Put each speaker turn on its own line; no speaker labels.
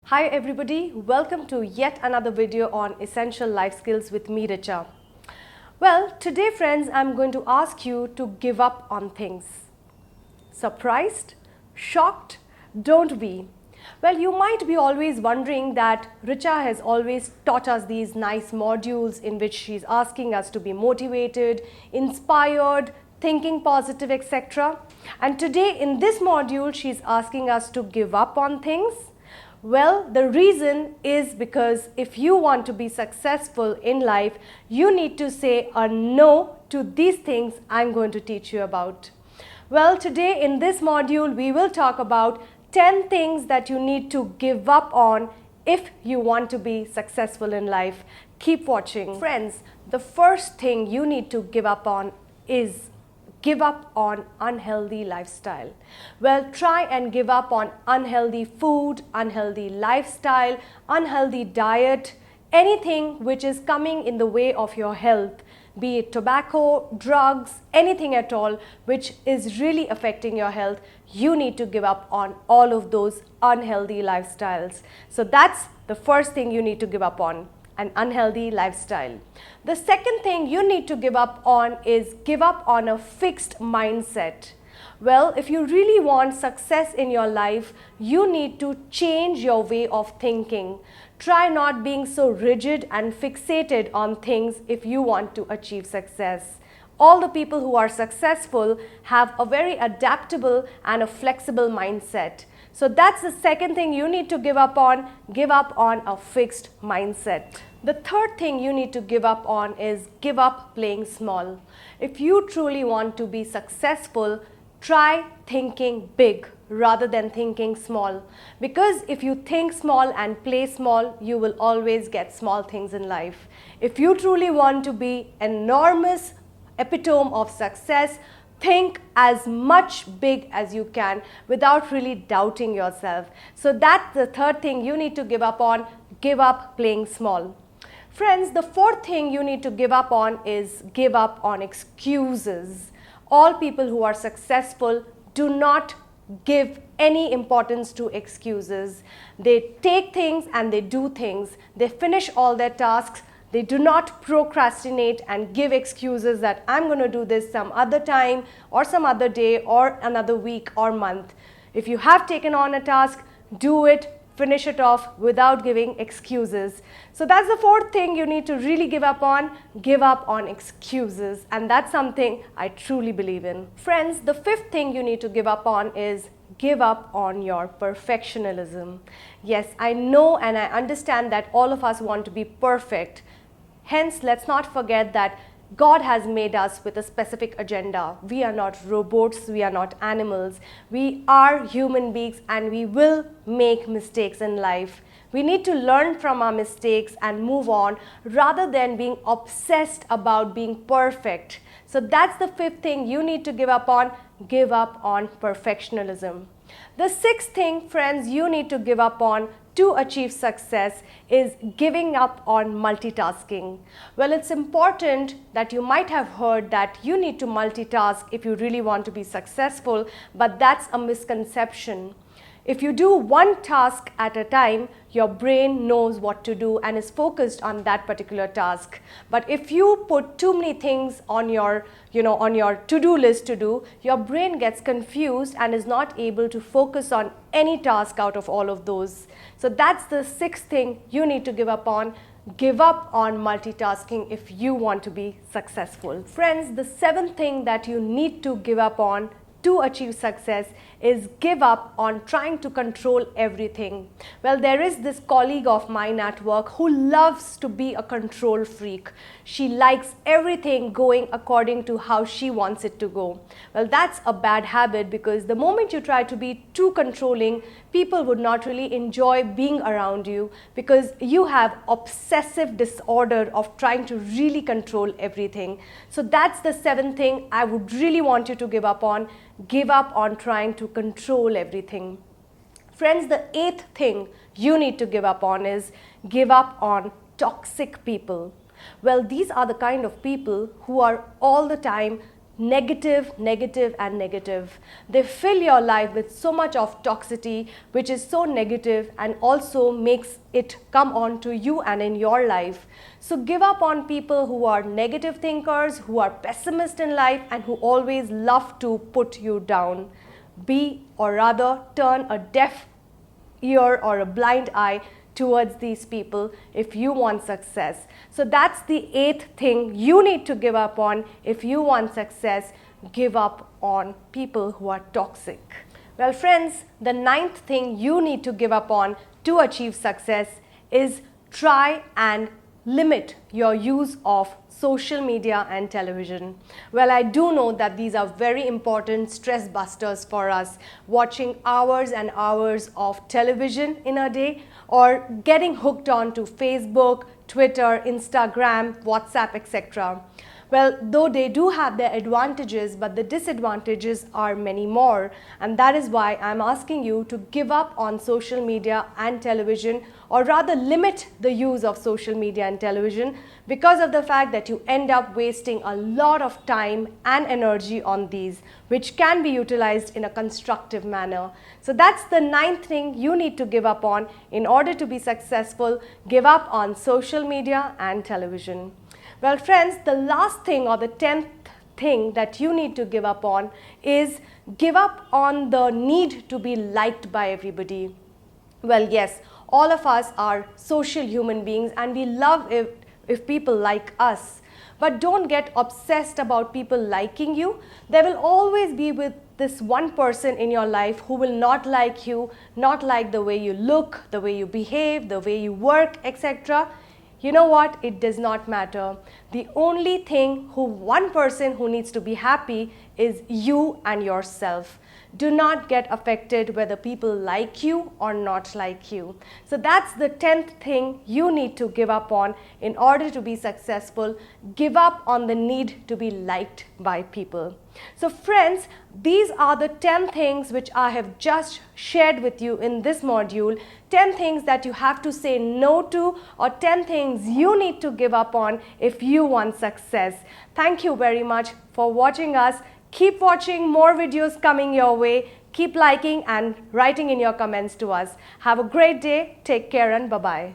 Hi everybody, welcome to yet another video on Essential Life Skills with me, Richa. Well, today friends, I'm going to ask you to give up on things. Surprised? Shocked? Don't be. Well, you might be always wondering that Richa has always taught us these nice modules in which she's asking us to be motivated, inspired, thinking positive, etc. And today in this module, she's asking us to give up on things. Well, the reason is because if you want to be successful in life, you need to say a no to these things I'm going to teach you about. Well, today in this module, we will talk about 10 things that you need to give up on if you want to be successful in life. Keep watching. Friends, the first thing you need to give up on is give up on unhealthy lifestyle. Well, try and give up on unhealthy food, unhealthy lifestyle, unhealthy diet, anything which is coming in the way of your health, be it tobacco, drugs, anything at all which is really affecting your health. You need to give up on all of those unhealthy lifestyles. So that's the first thing you need to give up on. An unhealthy lifestyle. The second thing you need to give up on is give up on a fixed mindset. Well, if you really want success in your life, you need to change your way of thinking. Try not being so rigid and fixated on things if you want to achieve success. All the people who are successful have a very adaptable and a flexible mindset. So that's the second thing you need to give up on a fixed mindset. The third thing you need to give up on is give up playing small. If you truly want to be successful, try thinking big rather than thinking small. Because if you think small and play small, you will always get small things in life. If you truly want to be enormous epitome of success, think as much big as you can without really doubting yourself. So that's the third thing you need to give up on, give up playing small. Friends, the fourth thing you need to give up on is give up on excuses. All people who are successful do not give any importance to excuses. They take things and they do things. They finish all their tasks. They do not procrastinate and give excuses that I'm going to do this some other time or some other day or another week or month. If you have taken on a task, do it, finish it off without giving excuses. So that's the fourth thing you need to really give up on excuses. And that's something I truly believe in. Friends, the fifth thing you need to give up on is give up on your perfectionism. Yes, I know and I understand that all of us want to be perfect. Hence, let's not forget that God has made us with a specific agenda. We are not robots, we are not animals. We are human beings and we will make mistakes in life. We need to learn from our mistakes and move on rather than being obsessed about being perfect. So that's the fifth thing you need to give up on perfectionism. The sixth thing, friends, you need to give up on to achieve success is giving up on multitasking. Well, it's important that you might have heard that you need to multitask if you really want to be successful, but that's a misconception. If you do one task at a time, your brain knows what to do and is focused on that particular task. But if you put too many things on your to-do list to do, your brain gets confused and is not able to focus on any task out of all of those. So that's the sixth thing you need to give up on. Give up on multitasking if you want to be successful. Friends, the seventh thing that you need to give up on to achieve success is give up on trying to control everything. Well, there is this colleague of mine at work who loves to be a control freak. She likes everything going according to how she wants it to go. Well, that's a bad habit because the moment you try to be too controlling, people would not really enjoy being around you because you have obsessive disorder of trying to really control everything. So that's the seventh thing I would really want you to give up on. Give up on trying to control everything. Friends, the eighth thing you need to give up on is give up on toxic people. Well, these are the kind of people who are all the time negative, negative and negative. They fill your life with so much of toxicity, which is so negative and also makes it come on to you and in your life. So give up on people who are negative thinkers, who are pessimist in life and who always love to put you down. Be, or rather turn a deaf ear or a blind eye towards these people if you want success. So that's the 8th thing you need to give up on if you want success. Give up on people who are toxic. Well friends, the 9th thing you need to give up on to achieve success is try and limit your use of social media and television. Well, I do know that these are very important stress busters for us. Watching hours and hours of television in a day or getting hooked on to Facebook, Twitter, Instagram, WhatsApp, etc. Well, though they do have their advantages, but the disadvantages are many more. And that is why I'm asking you to give up on social media and television, or rather limit the use of social media and television, because of the fact that you end up wasting a lot of time and energy on these, which can be utilized in a constructive manner. So that's the 9th thing you need to give up on in order to be successful. Give up on social media and television. Well friends, the last thing, or the 10th thing that you need to give up on is give up on the need to be liked by everybody. Well yes, all of us are social human beings and we love if people like us. But don't get obsessed about people liking you. There will always be with this one person in your life who will not like you, not like the way you look, the way you behave, the way you work, etc. You know what? It does not matter. The only thing one person who needs to be happy is you and yourself. Do not get affected whether people like you or not like you. So that's the 10th thing you need to give up on in order to be successful. Give up on the need to be liked by people. So friends, these are the 10 things which I have just shared with you in this module. 10 things that you have to say no to, or 10 things you need to give up on if you want success. Thank you very much for watching us. Keep watching, more videos coming your way. Keep liking and writing in your comments to us. Have a great day. Take care and bye-bye.